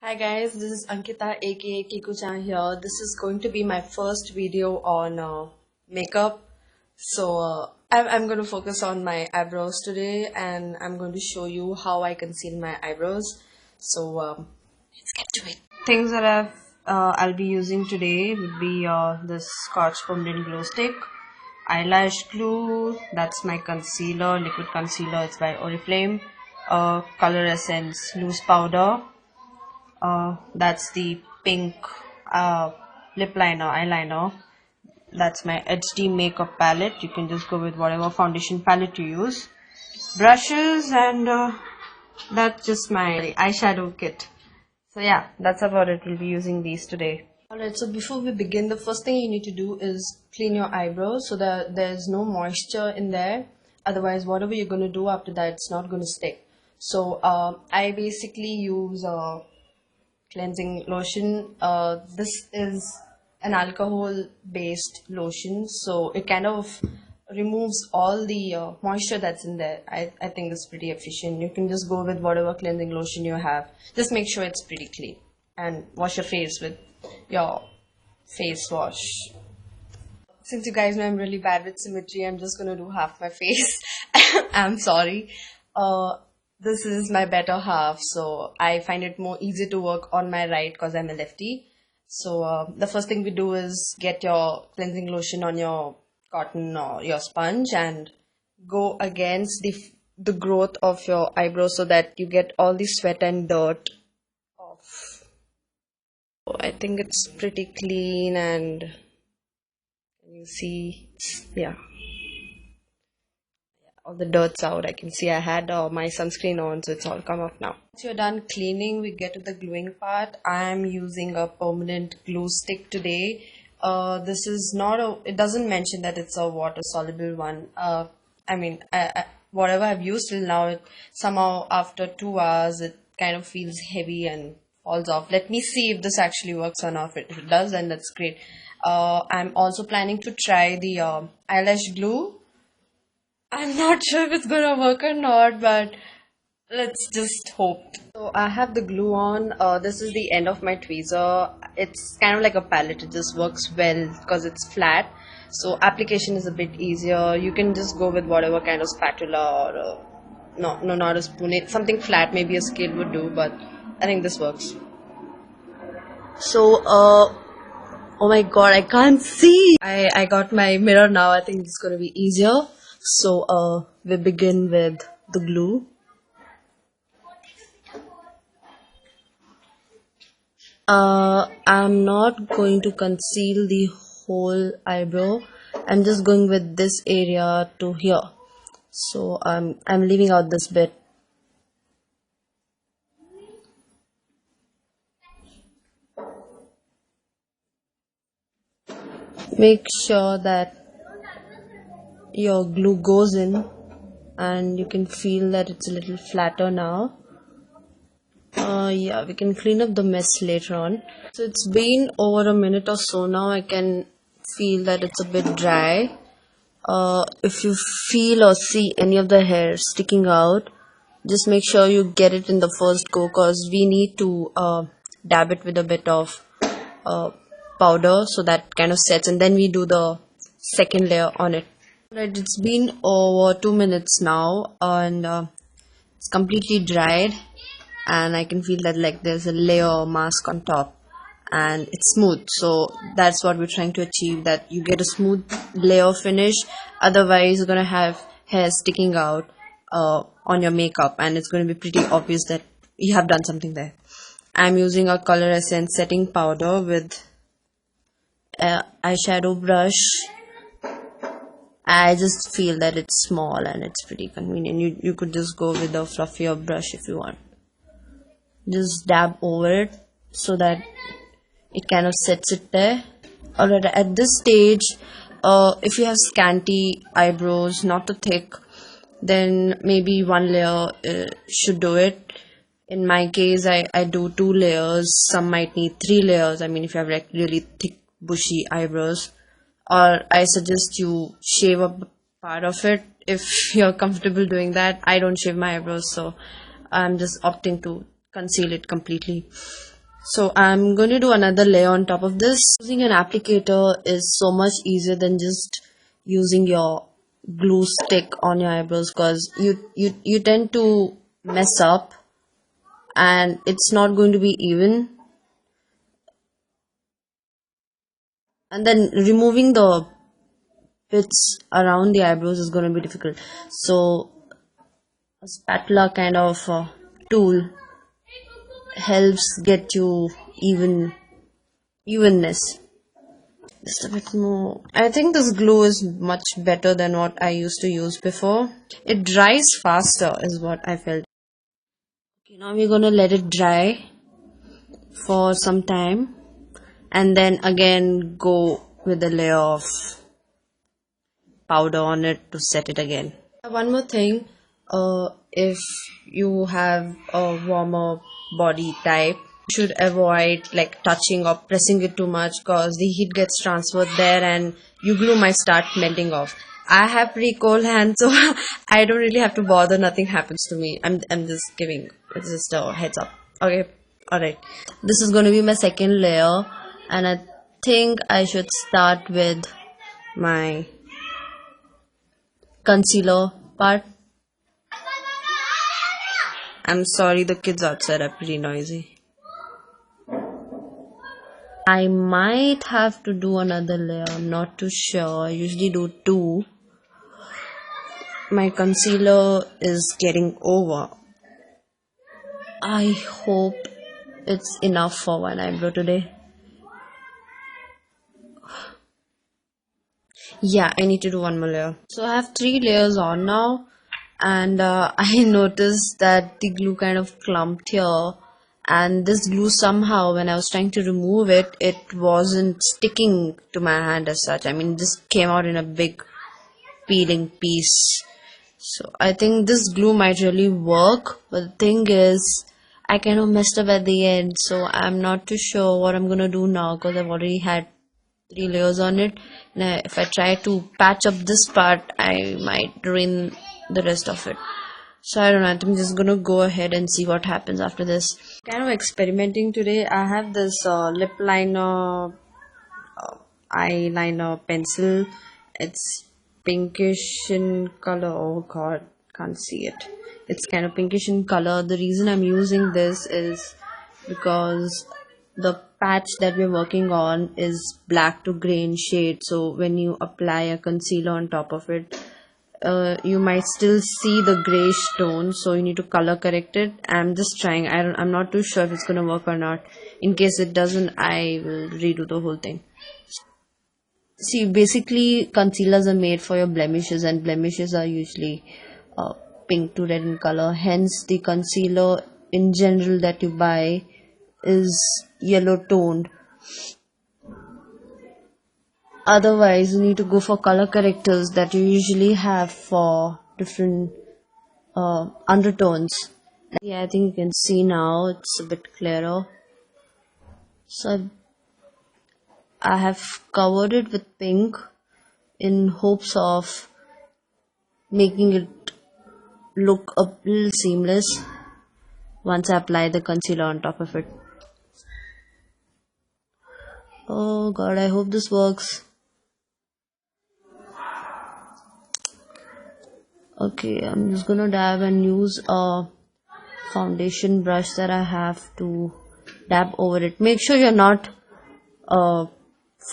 Hi guys, this is Ankita aka Kiku-chan here. This is going to be my first video on makeup. So I'm going to focus on my eyebrows today, and I'm going to show you how I conceal my eyebrows. So let's get to it. Things that I'll be using today would be this Scotch permanent glow stick, eyelash glue, that's my concealer, liquid concealer, it's by Oriflame, Coloressence loose powder. That's the pink lip liner, eyeliner. That's my HD makeup palette. You can just go with whatever foundation palette you use. Brushes, and that's just my eyeshadow kit. So yeah, that's about it. We'll be using these today. Alright, so before we begin, the first thing you need to do is clean your eyebrows so that there's no moisture in there. Otherwise, whatever you're going to do after that, it's not going to stick. So I basically use cleansing lotion. This is an alcohol based lotion, so it kind of removes all the moisture that's in there. I think it's pretty efficient. You can just go with whatever cleansing lotion you have. Just make sure it's pretty clean, and wash your face with your face wash. Since you guys know I'm really bad with symmetry, I'm just gonna do half my face. I'm sorry. This is my better half, so I find it more easy to work on my right because I'm a lefty. So the first thing we do is get your cleansing lotion on your cotton or your sponge and go against the growth of your eyebrows so that you get all the sweat and dirt off. So I think it's pretty clean, and you see, yeah, all the dirt's out. I can see I had my sunscreen on, so it's all come off now. Once you're done cleaning, we get to the gluing part. I'm using a permanent glue stick today. This is not it doesn't mention that it's a water soluble one. Whatever I've used till now, somehow after 2 hours it kind of feels heavy and falls off. Let me see if this actually works or not. If it does, then that's great. I'm also planning to try the eyelash glue. I'm not sure if it's gonna work or not, but let's just hope. So I have the glue on. This is the end of my tweezer. It's kind of like a palette. It just works well because it's flat. So application is a bit easier. You can just go with whatever kind of spatula or no, not a spoon. It's something flat. Maybe a scale would do, but I think this works. So oh my god, I can't see. I got my mirror now. I think it's gonna be easier. So we begin with the glue. I'm not going to conceal the whole eyebrow. I'm just going with this area to here. So I'm leaving out this bit. Make sure that your glue goes in, and you can feel that it's a little flatter now. Yeah, we can clean up the mess later on. So it's been over a minute or so now. I can feel that it's a bit dry. If you feel or see any of the hair sticking out, just make sure you get it in the first go, because we need to dab it with a bit of powder so that kind of sets, and then we do the second layer on it. Right, it's been over 2 minutes now, and it's completely dried, and I can feel that like there's a layer mask on top, and it's smooth. So that's what we're trying to achieve, that you get a smooth layer finish. Otherwise you're gonna have hair sticking out on your makeup, and it's going to be pretty obvious that you have done something there. I'm using a Coloressence setting powder with eyeshadow brush. I just feel that it's small and it's pretty convenient. You could just go with a fluffier brush if you want. Just dab over it so that it kind of sets it there. Alright, at this stage, if you have scanty eyebrows, not too thick, then maybe 1 layer should do it. In my case, I do 2 layers. Some might need 3 layers. I mean, if you have like really thick, bushy eyebrows. Or I suggest you shave a part of it if you're comfortable doing that. I don't shave my eyebrows, so I'm just opting to conceal it completely. So I'm going to do another layer on top of this. Using an applicator is so much easier than just using your glue stick on your eyebrows, because you tend to mess up and it's not going to be even, and then removing the bits around the eyebrows is going to be difficult. So a spatula kind of tool helps get you evenness. Just a bit more. I think this glue is much better than what I used to use before. It dries faster is what I felt. Okay, now we're gonna let it dry for some time and then again go with a layer of powder on it to set it again. One more thing, if you have a warmer body type, you should avoid like touching or pressing it too much, because the heat gets transferred there and your glue might start melting off. I have pretty cold hands, so I don't really have to bother. Nothing happens to me. I'm just giving, it's just a heads up. Okay, alright. This is going to be my second layer, and I think I should start with my concealer part. I'm sorry, the kids outside are pretty noisy. I might have to do another layer, I'm not too sure. I usually do two. My concealer is getting over. I hope it's enough for one eyebrow today. Yeah, I need to do one more layer. So I have 3 layers on now, and I noticed that the glue kind of clumped here, and this glue somehow, when I was trying to remove it, it wasn't sticking to my hand as such. I mean, this came out in a big peeling piece. So I think this glue might really work, but the thing is, I kind of messed up at the end, so I'm not too sure what I'm gonna do now, because I've already had 3 layers on it. Now if I try to patch up this part, I might ruin the rest of it. So I don't know, I'm just gonna go ahead and see what happens after this. Kind of experimenting today. I have this lip liner, eyeliner pencil. It's pinkish in color. Oh god, can't see it. It's kind of pinkish in color. The reason I'm using this is because the patch that we're working on is black to gray in shade, so when you apply a concealer on top of it, you might still see the grayish tone, so you need to color correct it. I'm just trying. I'm not too sure if it's gonna work or not. In case it doesn't, I will redo the whole thing. See, basically concealers are made for your blemishes, and blemishes are usually pink to red in color. Hence the concealer in general that you buy is yellow toned. Otherwise, you need to go for color correctors that you usually have for different undertones. Yeah, I think you can see now it's a bit clearer. So I have covered it with pink in hopes of making it look a little seamless once I apply the concealer on top of it. Oh god, I hope this works. Okay, I'm just gonna dab and use a foundation brush that I have to dab over it. Make sure you're not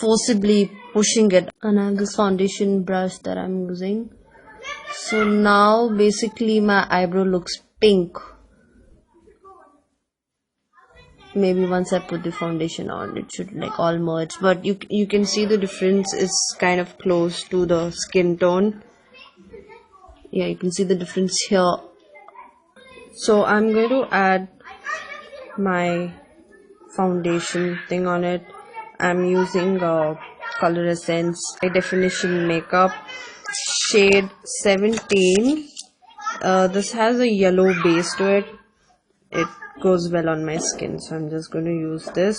forcibly pushing it. And I have this foundation brush that I'm using. So now basically my eyebrow looks pink. Maybe once I put the foundation on, it should like all merge, but you can see the difference is kind of close to the skin tone. Yeah, you can see the difference here. So I'm going to add my foundation thing on it. I'm using Coloressence High Definition Makeup shade 17. This has a yellow base to it. It goes well on my skin, so I'm just going to use this.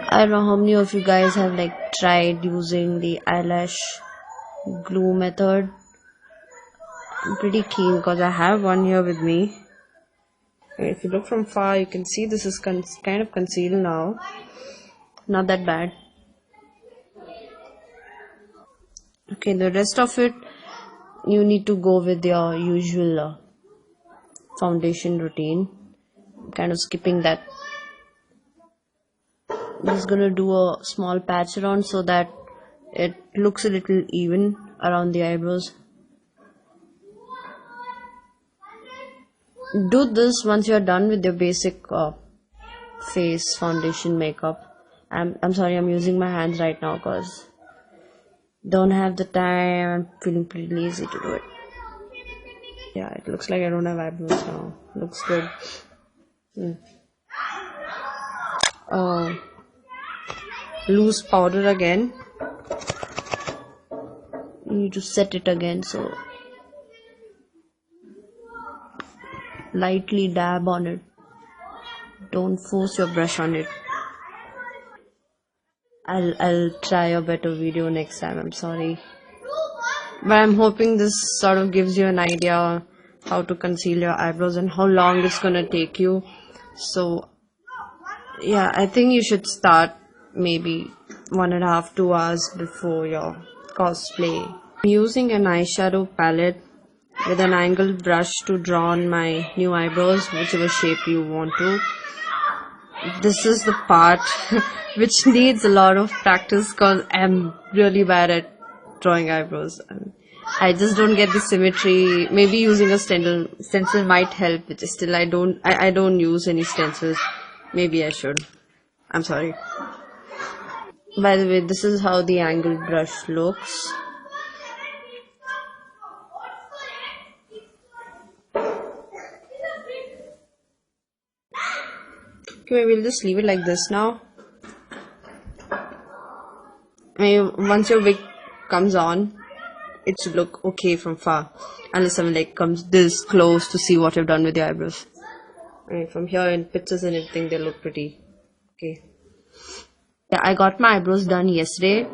I don't know how many of you guys have like tried using the eyelash glue method. I'm pretty keen because I have one here with me. And if you look from far, you can see this is kind of concealed now. Not that bad. Okay, the rest of it, you need to go with your usual foundation routine. I'm kind of skipping that. I'm just gonna do a small patch around so that it looks a little even around the eyebrows. Do this once you're done with your basic face foundation makeup. I'm sorry, I'm using my hands right now because don't have the time. I'm feeling pretty lazy to do it. Yeah, it looks like I don't have eyebrows now. Looks good. Loose powder again. You need to set it again, so lightly dab on it. Don't force your brush on it. I'll try a better video next time. I'm sorry, but I'm hoping this sort of gives you an idea how to conceal your eyebrows and how long it's gonna take you. So yeah, I think you should start maybe 1.5-2 hours before your cosplay. I'm using an eyeshadow palette with an angled brush to draw on my new eyebrows, whichever shape you want to. This is the part which needs a lot of practice because I'm really bad at drawing eyebrows. I just don't get the symmetry. Maybe using a stencil might help, but still I don't use any stencils. Maybe I should. I'm sorry. By the way, this is how the angled brush looks. Okay, we'll just leave it like this now. Once your wig comes on, it should look okay from far. Unless someone like comes this close to see what you've done with your eyebrows. From here in pictures and everything, they look pretty okay. Yeah, I got my eyebrows done yesterday,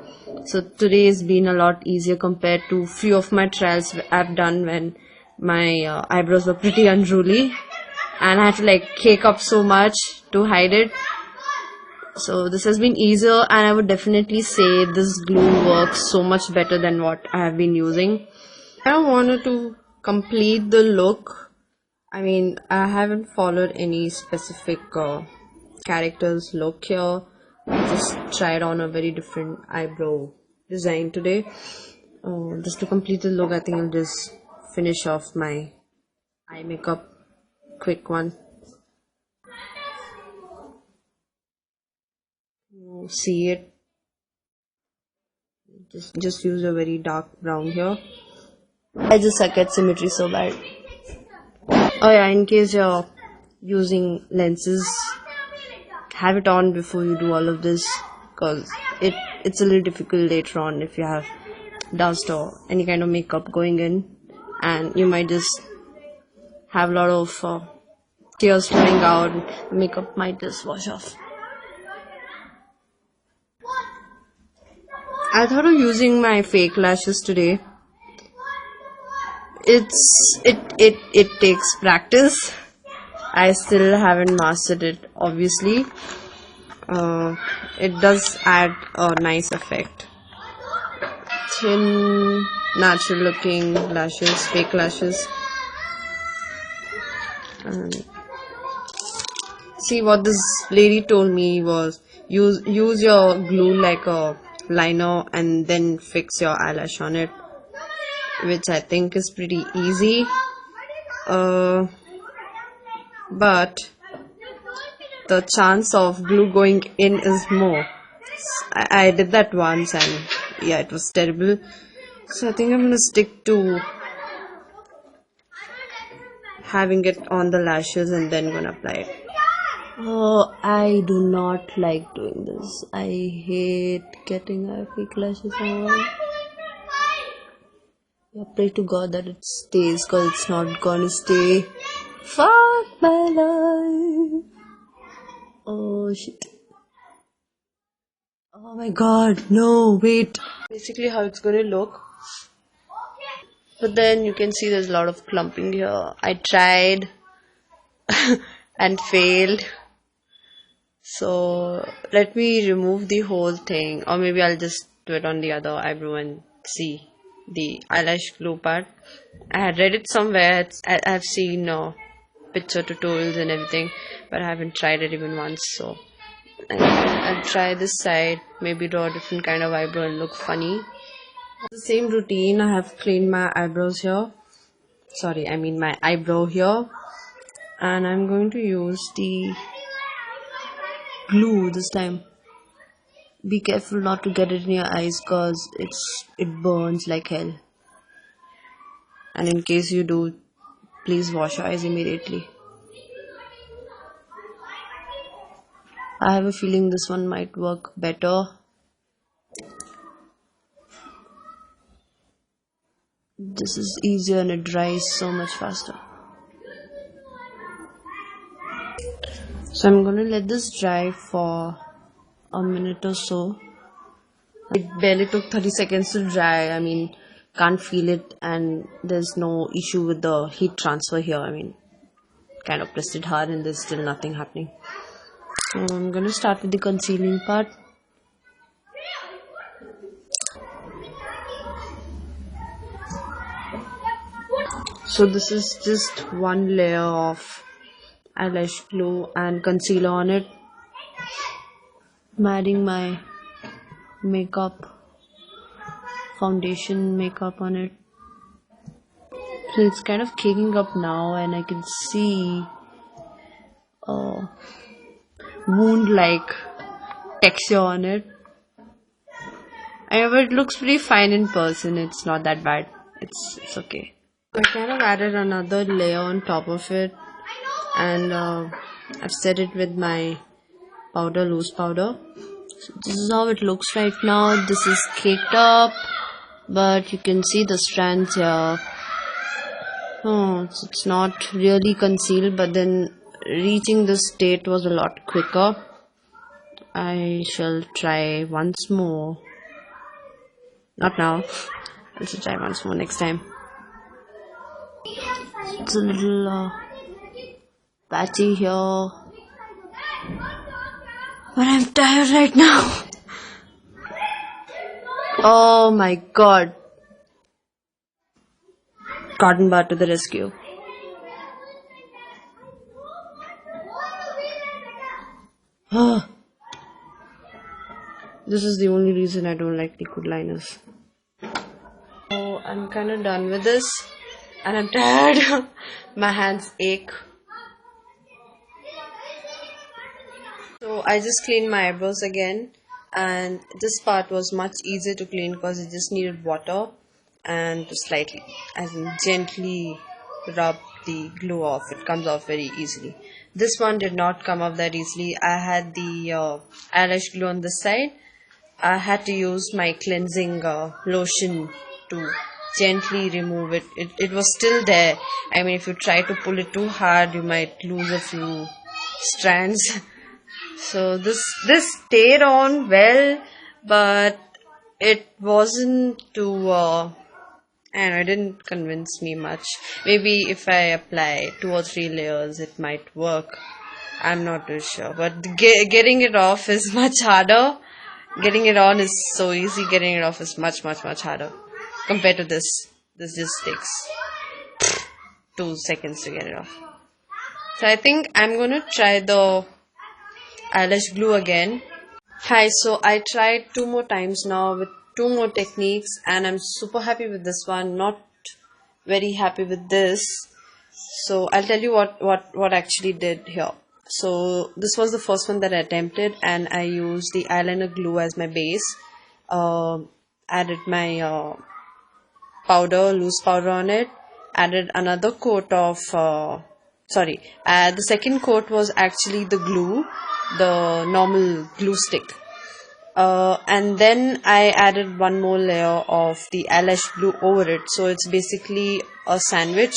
so today has been a lot easier compared to few of my trials I've done when my eyebrows were pretty unruly and I had to like cake up so much to hide it. So this has been easier, and I would definitely say this glue works so much better than what I have been using. I wanted to complete the look. I mean, I haven't followed any specific character's look here. I just tried on a very different eyebrow design today. Just to complete the look, I think I'll just finish off my eye makeup. Quick one. See it? Just use a very dark brown here. I just suck at symmetry so bad. Oh yeah, in case you're using lenses, have it on before you do all of this, because it's a little difficult later on if you have dust or any kind of makeup going in, and you might just have a lot of tears flowing out. Makeup might just wash off. I thought of using my fake lashes today. It takes practice. I still haven't mastered it, obviously. It does add a nice effect. Thin, natural looking lashes, fake lashes. See, what this lady told me was use your glue like a liner and then fix your eyelash on it, which I think is pretty easy. But the chance of glue going in is more. I did that once and yeah, it was terrible. So I think I'm gonna stick to having it on the lashes and then gonna apply it. Oh, I do not like doing this. I hate getting fake lashes on. I pray to God that it stays, because it's not gonna stay. Fuck my life. Oh shit. Oh my god, no, wait. Basically how it's gonna look. But then you can see there's a lot of clumping here. I tried and failed. So let me remove the whole thing, or maybe I'll just do it on the other eyebrow and see the eyelash glue part. I had read it somewhere. I've seen picture tutorials and everything, but I haven't tried it even once. So I'll try this side, maybe draw a different kind of eyebrow and look funny. The same routine. I have cleaned my eyebrows here. Sorry, I mean my eyebrow here, and I'm going to use the glue this time. Be careful not to get it in your eyes, cause it burns like hell. And in case you do, please wash your eyes immediately. I have a feeling this one might work better. This is easier and it dries so much faster. So I'm gonna let this dry for a minute or so. It barely took 30 seconds to dry. I mean, can't feel it, and there's no issue with the heat transfer here. I mean, kind of pressed it hard and there's still nothing happening. So I'm gonna start with the concealing part. So this is just one layer of eyelash glue and concealer on it. I'm adding my foundation makeup on it. So it's kind of caking up now, and I can see a wound-like texture on it. However, it looks pretty fine in person. It's not that bad. It's okay. I kind of added another layer on top of it, and I've set it with my loose powder. So this is how it looks right now. This is caked up, but you can see the strands here. Oh, it's not really concealed, but then reaching this state was a lot quicker. I shall try once more. Not now. I should try once more next time. It's a little patchy here, but I'm tired right now. Oh my god. Cotton bud to the rescue. This is the only reason I don't like liquid liners. So I'm kind of done with this, and I'm tired. My hands ache. So I just cleaned my eyebrows again, and this part was much easier to clean because it just needed water and to slightly, as in gently rub the glue off. It comes off very easily. This one did not come off that easily. I had the eyelash glue on this side. I had to use my cleansing lotion to gently remove it. It was still there. I mean, if you try to pull it too hard, you might lose a few strands. So this stayed on well, but it wasn't too and it didn't convince me much. Maybe if I apply 2 or 3 layers, it might work. I'm not too sure. But getting it off is much harder. Getting it on is so easy. Getting it off is much harder compared to this. This just takes 2 seconds to get it off. So I think I'm gonna try the eyelash glue again. Hi, so I tried 2 more times now with 2 more techniques, and I'm super happy with this one, not very happy with this. So I'll tell you what actually did here. So this was the first one that I attempted, and I used the eyeliner glue as my base. Added my loose powder on it. Added another coat of the second coat was actually the glue, the normal glue stick. And then I added 1 more layer of the eyelash glue over it. So it's basically a sandwich,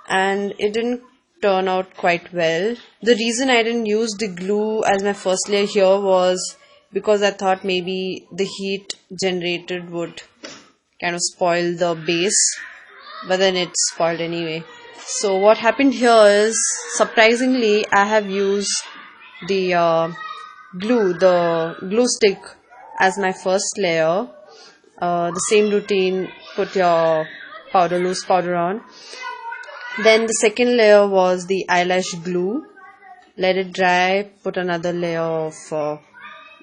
and it didn't turn out quite well. The reason I didn't use the glue as my first layer here was because I thought maybe the heat generated would kind of spoil the base, but then it's spoiled anyway. So what happened here is, surprisingly, I have used the glue stick as my first layer. The same routine, put your loose powder on. Then the second layer was the eyelash glue. Let it dry, put another layer of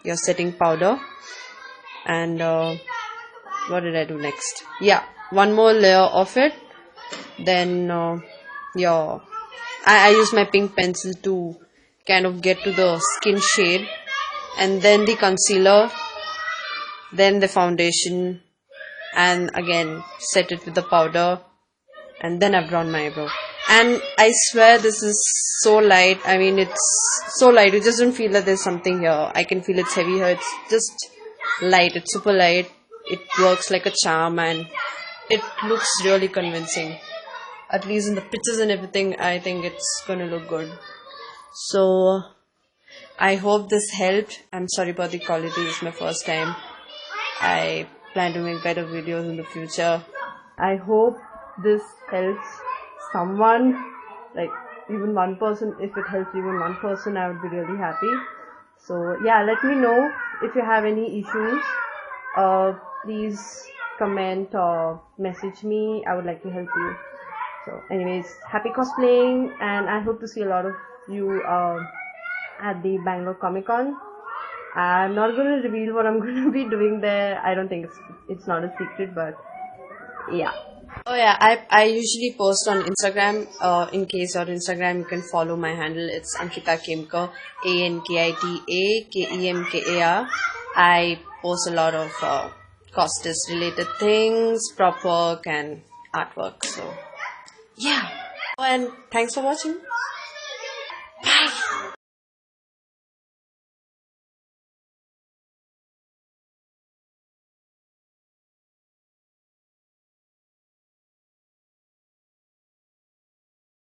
your setting powder. And what did I do next? Yeah, one more layer of it. Then I use my pink pencil to kind of get to the skin shade. And then the concealer. Then the foundation. And again, set it with the powder. And then I've drawn my eyebrow. And I swear this is so light. I mean, it's so light. You just don't feel that there's something here. I can feel it's heavy here. It's just light. It's super light. It works like a charm and it looks really convincing. At least in the pictures and everything, I think it's gonna look good. So, I hope this helped. I'm sorry about the quality. It's my first time. I plan to make better videos in the future. I hope this helps someone, like even one person. If it helps even one person, I would be really happy. So yeah, let me know if you have any issues. Please comment or message me. I would like to help you. So anyways, happy cosplaying, and I hope to see a lot of you at the Bangalore Comic Con. I'm not going to reveal what I'm going to be doing there. I don't think it's not a secret, but yeah. Oh yeah, I usually post on Instagram. In case you're on Instagram, you can follow my handle. It's Ankita Kemkar, ANKITA KEMKAR. I post a lot of costus related things, prop work and artwork. So yeah. And thanks for watching. Bye.